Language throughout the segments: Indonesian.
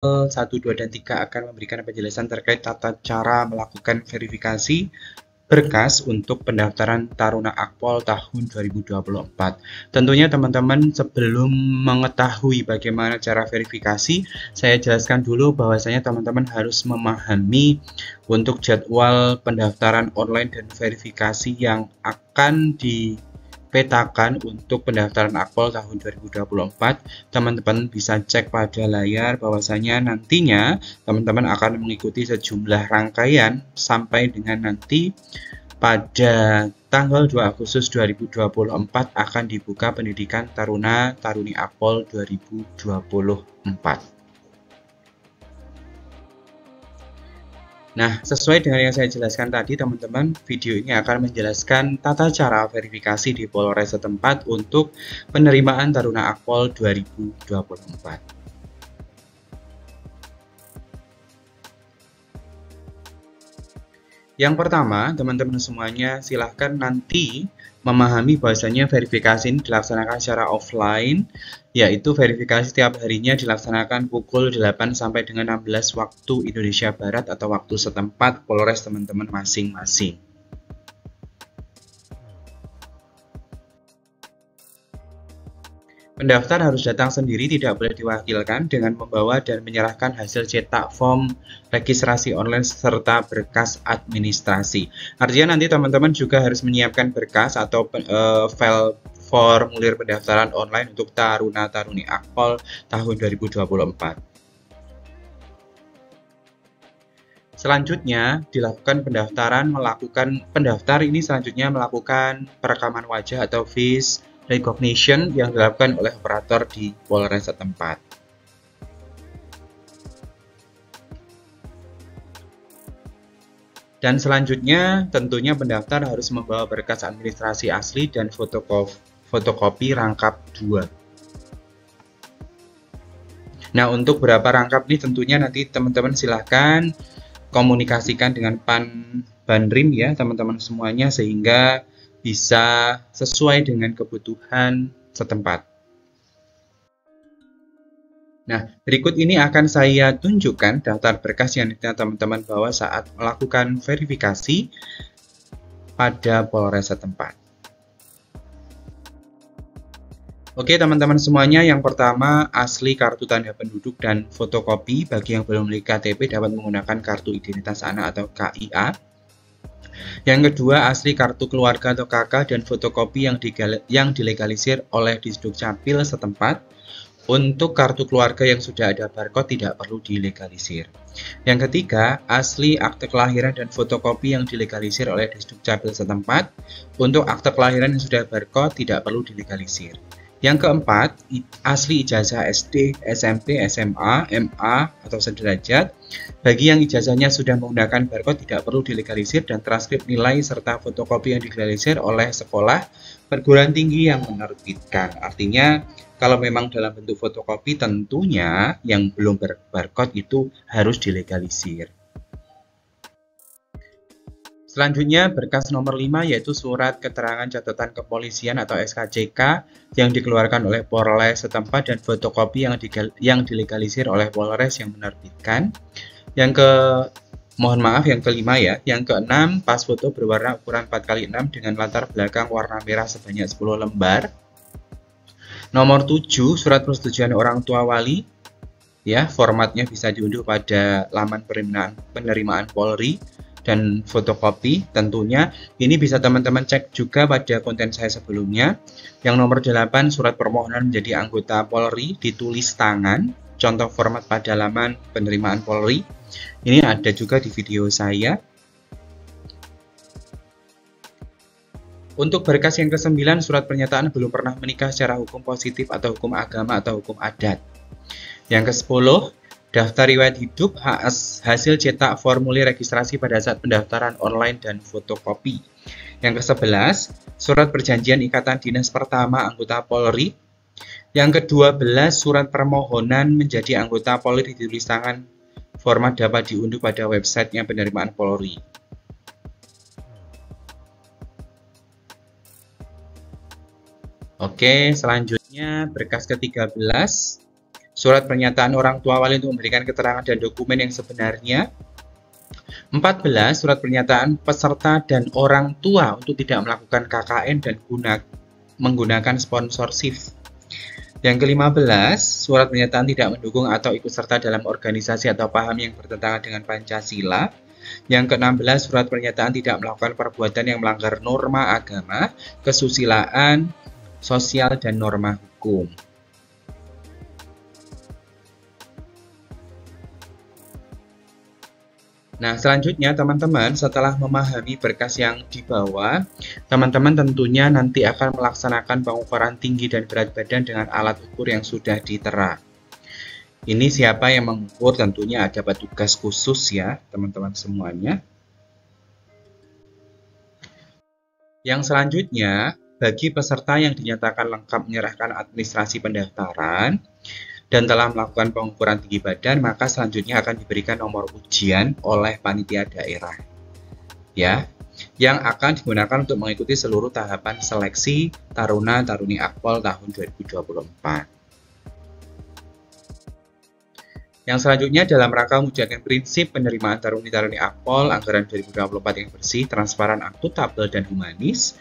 1, 2, dan 3 akan memberikan penjelasan terkait tata cara melakukan verifikasi berkas untuk pendaftaran Taruna Akpol tahun 2024. Tentunya teman-teman sebelum mengetahui bagaimana cara verifikasi, saya jelaskan dulu bahwasanya teman-teman harus memahami untuk jadwal pendaftaran online dan verifikasi yang akan dipetakan untuk pendaftaran Akpol tahun 2024. Teman-teman bisa cek pada layar bahwasanya nantinya teman-teman akan mengikuti sejumlah rangkaian sampai dengan nanti pada tanggal 2 Agustus 2024 akan dibuka pendidikan Taruna Taruni Akpol 2024. Nah, sesuai dengan yang saya jelaskan tadi, teman-teman, video ini akan menjelaskan tata cara verifikasi di Polres setempat untuk penerimaan Taruna Akpol 2024. Yang pertama, teman-teman semuanya silahkan nanti memahami bahwasanya verifikasi ini dilaksanakan secara offline, yaitu verifikasi setiap harinya dilaksanakan pukul 8 sampai dengan 16 waktu Indonesia Barat atau waktu setempat Polres teman-teman masing-masing. Pendaftar harus datang sendiri, tidak boleh diwakilkan, dengan membawa dan menyerahkan hasil cetak form registrasi online serta berkas administrasi. Artinya nanti teman-teman juga harus menyiapkan berkas atau file formulir pendaftaran online untuk Taruna Taruni Akpol tahun 2024. Selanjutnya dilakukan pendaftar ini selanjutnya melakukan perekaman wajah atau face recognition yang dilakukan oleh operator di Polres setempat. Dan selanjutnya tentunya pendaftar harus membawa berkas administrasi asli dan fotokopi rangkap 2. Nah, untuk berapa rangkap ini tentunya nanti teman-teman silahkan komunikasikan dengan Banrim ya teman-teman semuanya sehingga bisa sesuai dengan kebutuhan setempat. Nah, berikut ini akan saya tunjukkan daftar berkas yang teman-teman bawa saat melakukan verifikasi pada Polres setempat. Oke teman-teman semuanya, yang pertama asli kartu tanda penduduk dan fotokopi. Bagi yang belum memiliki KTP dapat menggunakan kartu identitas anak atau KIA. Yang kedua, asli kartu keluarga atau KK dan fotokopi yang dilegalisir oleh Disduk Capil setempat. Untuk kartu keluarga yang sudah ada barcode tidak perlu dilegalisir. Yang ketiga, asli akte kelahiran dan fotokopi yang dilegalisir oleh Disduk Capil setempat. Untuk akte kelahiran yang sudah barcode tidak perlu dilegalisir. Yang keempat, asli ijazah SD, SMP, SMA, MA, atau sederajat. Bagi yang ijazahnya sudah menggunakan barcode tidak perlu dilegalisir dan transkrip nilai serta fotokopi yang dilegalisir oleh sekolah perguruan tinggi yang menerbitkan. Artinya, kalau memang dalam bentuk fotokopi tentunya yang belum berbarcode itu harus dilegalisir. Selanjutnya berkas nomor 5 yaitu surat keterangan catatan kepolisian atau SKCK yang dikeluarkan oleh Polres setempat dan fotokopi yang dilegalisir oleh Polres yang menerbitkan. Mohon maaf yang kelima ya. Yang keenam, pas foto berwarna ukuran 4x6 dengan latar belakang warna merah sebanyak 10 lembar. Nomor 7, surat persetujuan orang tua wali. Ya, formatnya bisa diunduh pada laman penerimaan Polri. Dan fotokopi tentunya ini bisa teman-teman cek juga pada konten saya sebelumnya. Yang nomor 8, surat permohonan menjadi anggota Polri ditulis tangan, contoh format pada laman penerimaan Polri. Ini ada juga di video saya. Untuk berkas yang ke-9, surat pernyataan belum pernah menikah secara hukum positif atau hukum agama atau hukum adat. Yang ke-10, daftar riwayat hidup, hasil cetak formulir registrasi pada saat pendaftaran online dan fotokopi. Yang ke-11, surat perjanjian ikatan dinas pertama anggota Polri. Yang ke-12, surat permohonan menjadi anggota Polri ditulis tangan, format dapat diunduh pada websitenya penerimaan Polri. Oke, selanjutnya berkas ke-13. Surat pernyataan orang tua wali untuk memberikan keterangan dan dokumen yang sebenarnya. 14. Surat pernyataan peserta dan orang tua untuk tidak melakukan KKN dan menggunakan sponsorship. Yang ke-15, surat pernyataan tidak mendukung atau ikut serta dalam organisasi atau paham yang bertentangan dengan Pancasila. Yang ke-16, surat pernyataan tidak melakukan perbuatan yang melanggar norma agama, kesusilaan, sosial, dan norma hukum. Nah, selanjutnya teman-teman setelah memahami berkas yang di bawah, teman-teman tentunya nanti akan melaksanakan pengukuran tinggi dan berat badan dengan alat ukur yang sudah ditera. Ini siapa yang mengukur, tentunya ada petugas khusus ya, teman-teman semuanya. Yang selanjutnya, bagi peserta yang dinyatakan lengkap menyerahkan administrasi pendaftaran dan telah melakukan pengukuran tinggi badan, maka selanjutnya akan diberikan nomor ujian oleh panitia daerah, ya, yang akan digunakan untuk mengikuti seluruh tahapan seleksi Taruna-Taruni Akpol tahun 2024. Yang selanjutnya dalam rangka mewujudkan prinsip penerimaan Taruni-Taruni Akpol anggaran 2024 yang bersih, transparan, akuntabel, dan humanis,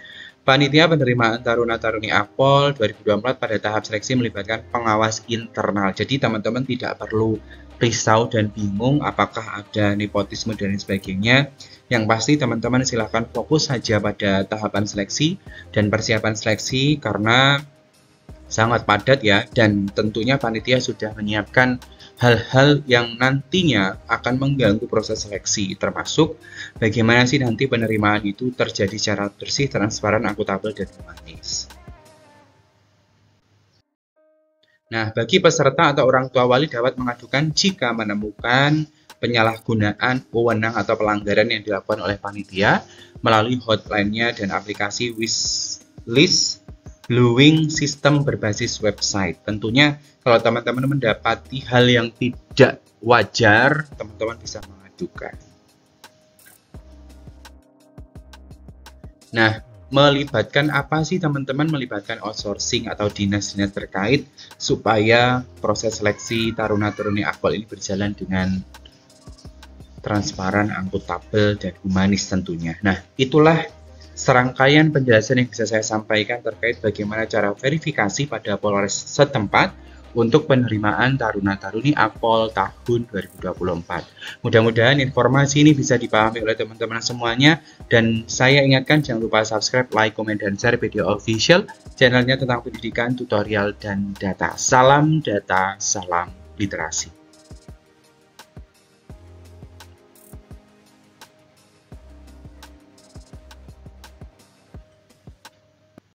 Panitia Penerimaan Taruna-Taruni Akpol 2024 pada tahap seleksi melibatkan pengawas internal. Jadi teman-teman tidak perlu risau dan bingung apakah ada nepotisme dan sebagainya. Yang pasti teman-teman silahkan fokus saja pada tahapan seleksi dan persiapan seleksi karena sangat padat ya. Dan tentunya panitia sudah menyiapkan hal-hal yang nantinya akan mengganggu proses seleksi, termasuk bagaimana sih nanti penerimaan itu terjadi secara bersih, transparan, akuntabel, dan humanis. Nah, bagi peserta atau orang tua wali dapat mengadukan jika menemukan penyalahgunaan wewenang atau pelanggaran yang dilakukan oleh panitia melalui hotline-nya dan aplikasi wishlist Bluewing sistem berbasis website. Tentunya kalau teman-teman mendapati hal yang tidak wajar, teman-teman bisa mengadukan. Nah, melibatkan apa sih teman-teman? Melibatkan outsourcing atau dinas-dinas terkait supaya proses seleksi Taruna-Taruni Akpol ini berjalan dengan transparan, akuntabel, dan humanis tentunya. Nah, itulah serangkaian penjelasan yang bisa saya sampaikan terkait bagaimana cara verifikasi pada Polres setempat untuk penerimaan Taruna-Taruni Akpol tahun 2024. Mudah-mudahan informasi ini bisa dipahami oleh teman-teman semuanya, dan saya ingatkan jangan lupa subscribe, like, komen, dan share video official channelnya tentang pendidikan, tutorial, dan data. Salam data, salam literasi.